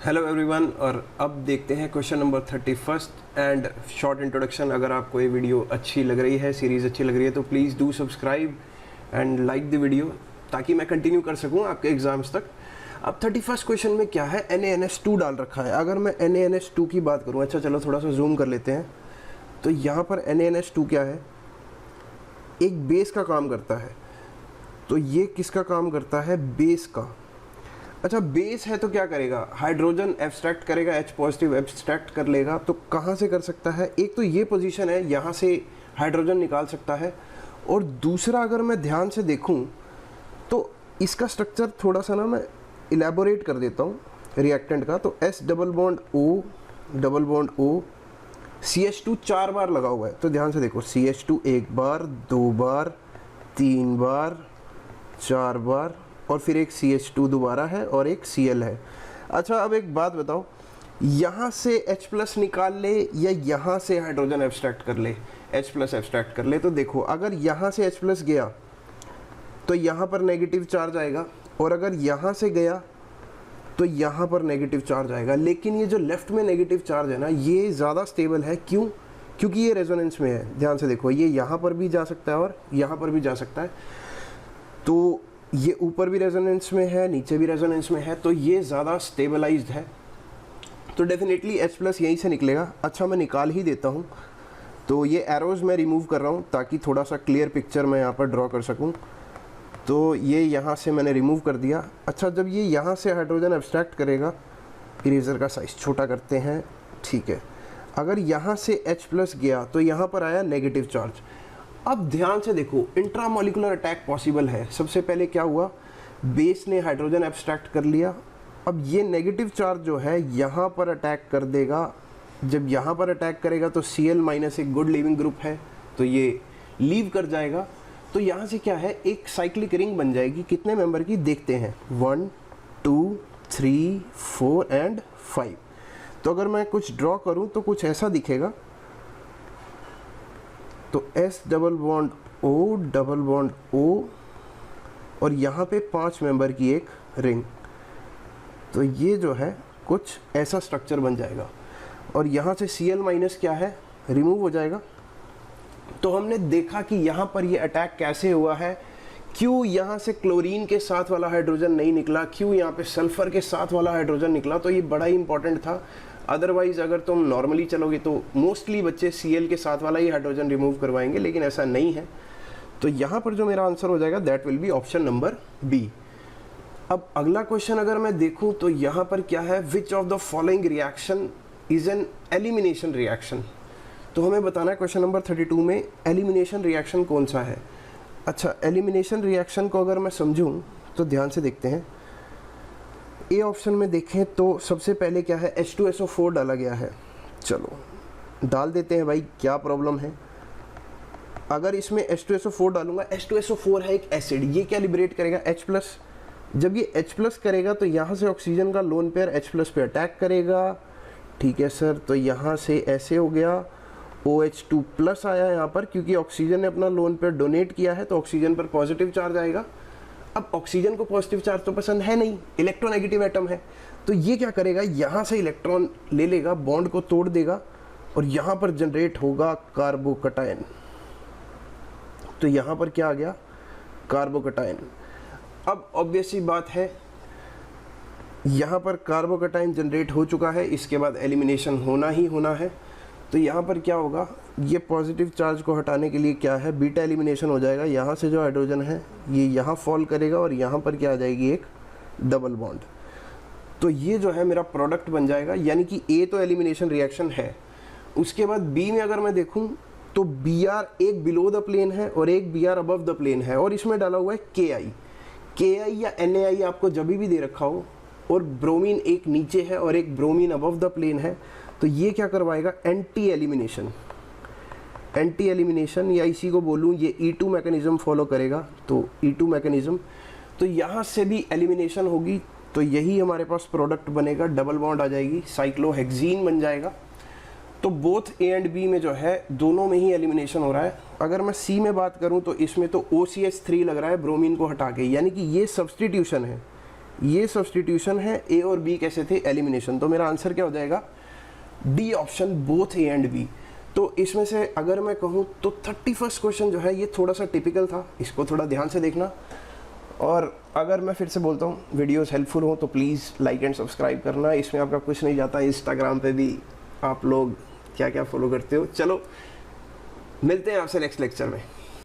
Hello everyone, और अब देखते हैं question number 31 and short introduction. अगर आपको ये वीडियो अच्छी लग रही है, सीरीज़ अच्छी लग रही है, तो please do subscribe and like the video ताकि मैं कंटिन्यू कर सकूं आपके एग्जाम्स तक। अब 31 क्वेश्चन में क्या है, NaNH2 डाल रखा है। अगर मैं NaNH2 की बात करूं, अच्छा चलो थोड़ा सा जूम कर लेते हैं। तो यहाँ पर NaNH2 क्या है, एक बेस का काम करता है। तो ये किसका काम करता है, बेस का। अच्छा, बेस है तो क्या करेगा, हाइड्रोजन एब्स्ट्रैक्ट करेगा, H पॉजिटिव एब्स्ट्रैक्ट कर लेगा। तो कहाँ से कर सकता है, एक तो ये पोजीशन है, यहाँ से हाइड्रोजन निकाल सकता है। और दूसरा अगर मैं ध्यान से देखूं तो इसका स्ट्रक्चर थोड़ा सा ना मैं इलेबोरेट कर देता हूँ रिएक्टेंट का। तो S double bond O CH2 4 बार लगा हुआ है। तो ध्यान से देखो, CH2 1 बार, 2 बार, 3 बार, 4 बार, और फिर एक CH2 दोबारा है और एक Cl है। अच्छा, अब एक बात बताओ, यहाँ से H+ निकाल ले या यहाँ से हाइड्रोजन एब्स्ट्रैक्ट कर ले, H+ एब्स्ट्रैक्ट कर ले। तो देखो, अगर यहाँ से H+ गया तो यहाँ पर नेगेटिव चार्ज आएगा, और अगर यहाँ से गया तो यहाँ पर नेगेटिव चार्ज आएगा। लेकिन ये जो लेफ्ट में नेगेटिव चार्ज है ना, ये ज़्यादा स्टेबल है। क्यों? क्योंकि ये रेजोनेंस में है। ध्यान से देखो, ये यहाँ पर भी जा सकता है और यहाँ पर भी जा सकता है। तो ये ऊपर भी रेजोनेंस में है, नीचे भी रेजोनेंस में है, तो ये ज़्यादा स्टेबलाइज्ड है। तो डेफिनेटली H+ यहीं से निकलेगा। अच्छा, मैं निकाल ही देता हूँ। तो ये एरोज मैं रिमूव कर रहा हूँ ताकि थोड़ा सा क्लियर पिक्चर मैं यहाँ पर ड्रॉ कर सकूँ। तो ये यहाँ से मैंने रिमूव कर दिया। अच्छा, जब ये यहाँ से हाइड्रोजन एब्स्ट्रैक्ट करेगा, इरेजर का साइज़ छोटा करते हैं, ठीक है। अगर यहाँ से H+ गया तो यहाँ पर आया नेगेटिव चार्ज। अब ध्यान से देखो, इंट्रामोलिकुलर अटैक पॉसिबल है। सबसे पहले क्या हुआ, बेस ने हाइड्रोजन एब्स्ट्रैक्ट कर लिया। अब ये नेगेटिव चार्ज जो है यहाँ पर अटैक कर देगा। जब यहाँ पर अटैक करेगा तो Cl- एक गुड लीविंग ग्रुप है, तो ये लीव कर जाएगा। तो यहाँ से क्या है, एक साइक्लिक रिंग बन जाएगी। कितने मेंबर की देखते हैं, 1 2 3 4 एंड 5। तो अगर मैं कुछ ड्रॉ करूँ तो कुछ ऐसा दिखेगा। तो S डबल बॉन्ड O और यहाँ पे 5 मेंबर की एक रिंग। तो ये जो है कुछ ऐसा स्ट्रक्चर बन जाएगा, और यहाँ से Cl- क्या है, रिमूव हो जाएगा। तो हमने देखा कि यहाँ पर ये अटैक कैसे हुआ है, क्यों यहाँ से क्लोरीन के साथ वाला हाइड्रोजन नहीं निकला, क्यों यहाँ पे सल्फर के साथ वाला हाइड्रोजन निकला। तो ये बड़ा ही इंपॉर्टेंट था। अदरवाइज अगर तुम नॉर्मली चलोगे तो मोस्टली बच्चे Cl के साथ वाला ही हाइड्रोजन रिमूव करवाएंगे, लेकिन ऐसा नहीं है। तो यहाँ पर जो मेरा आंसर हो जाएगा, that will be option number B। अब अगला क्वेश्चन अगर मैं देखूँ तो यहाँ पर क्या है, which of the following reaction is an elimination reaction. तो हमें बताना है क्वेश्चन नंबर 32 में एलिमिनेशन रिएक्शन कौन सा है। अच्छा, एलिमिनेशन रिएक्शन को अगर मैं समझूं तो ध्यान से देखते हैं। ए ऑप्शन में देखें तो सबसे पहले क्या है, H2SO4 डाला गया है। चलो डाल देते हैं भाई, क्या प्रॉब्लम है। अगर इसमें H2SO4 डालूंगा, H2SO4 है एक एसिड, ये क्या लिबरेट करेगा, H+। जब ये H+ करेगा तो यहाँ से ऑक्सीजन का लोन पेयर H+ पे अटैक करेगा। ठीक है सर, तो यहाँ से ऐसे हो गया, OH2+ आया यहाँ पर, क्योंकि ऑक्सीजन ने अपना लोन पेयर डोनेट किया है, तो ऑक्सीजन पर पॉजिटिव चार्ज आएगा। अब ऑक्सीजन को पॉजिटिव चार्ज तो पसंद है नहीं, इलेक्ट्रोनेगेटिव एटम है। तो ये क्या करेगा, यहाँ से इलेक्ट्रॉन ले लेगा, बॉन्ड को तोड़ देगा, और यहाँ पर जनरेट होगा कार्बोकटायन। तो यहाँ पर क्या आ गया, कार्बोकटायन। अब ऑब्वियस सी बात है, यहाँ पर कार्बोकटायन जनरेट हो चुका है, इसके बाद एलिमिनेशन होना ही होना है। तो यहाँ पर क्या होगा, ये पॉजिटिव चार्ज को हटाने के लिए क्या है, बीटा एलिमिनेशन हो जाएगा। यहाँ से जो हाइड्रोजन है ये यहाँ फॉल करेगा, और यहाँ पर क्या आ जाएगी, एक डबल बॉन्ड। तो ये जो है मेरा प्रोडक्ट बन जाएगा। यानी कि ए तो एलिमिनेशन रिएक्शन है। उसके बाद बी में अगर मैं देखूँ तो Br एक बिलो द प्लेन है और एक Br अबव द प्लेन है, और इसमें डाला हुआ है Ki या NaI आपको जब भी दे रखा हो, और ब्रोमीन एक नीचे है और एक ब्रोमीन अबव द प्लेन है। तो ये क्या करवाएगा, एंटी एलिमिनेशन, या इसी को बोलूँ ये E2 मैकेनिज्म फॉलो करेगा। तो E2 मैकेनिज्म, तो यहाँ से भी एलिमिनेशन होगी। तो यही हमारे पास प्रोडक्ट बनेगा, डबल बॉन्ड आ जाएगी, साइक्लोहेक्सीन बन जाएगा। तो बोथ A एंड B में जो है दोनों में ही एलिमिनेशन हो रहा है। अगर मैं C में बात करूं तो इसमें तो OCH3 लग रहा है ब्रोमीन को हटा के, यानी कि ये सब्सटीट्यूशन है। ये सब्सटीट्यूशन है, ए और बी कैसे थे, एलिमिनेशन। तो मेरा आंसर क्या हो जाएगा, D option, both A and B. तो इसमें से अगर मैं कहूँ तो 31st क्वेश्चन जो है ये थोड़ा सा टिपिकल था, इसको थोड़ा ध्यान से देखना। और अगर मैं फिर से बोलता हूँ वीडियोस हेल्पफुल हो तो प्लीज़ लाइक एंड सब्सक्राइब करना, इसमें आपका कुछ नहीं जाता। इंस्टाग्राम पे भी आप लोग क्या क्या फॉलो करते हो। चलो मिलते हैं आपसे नेक्स्ट लेक्चर में।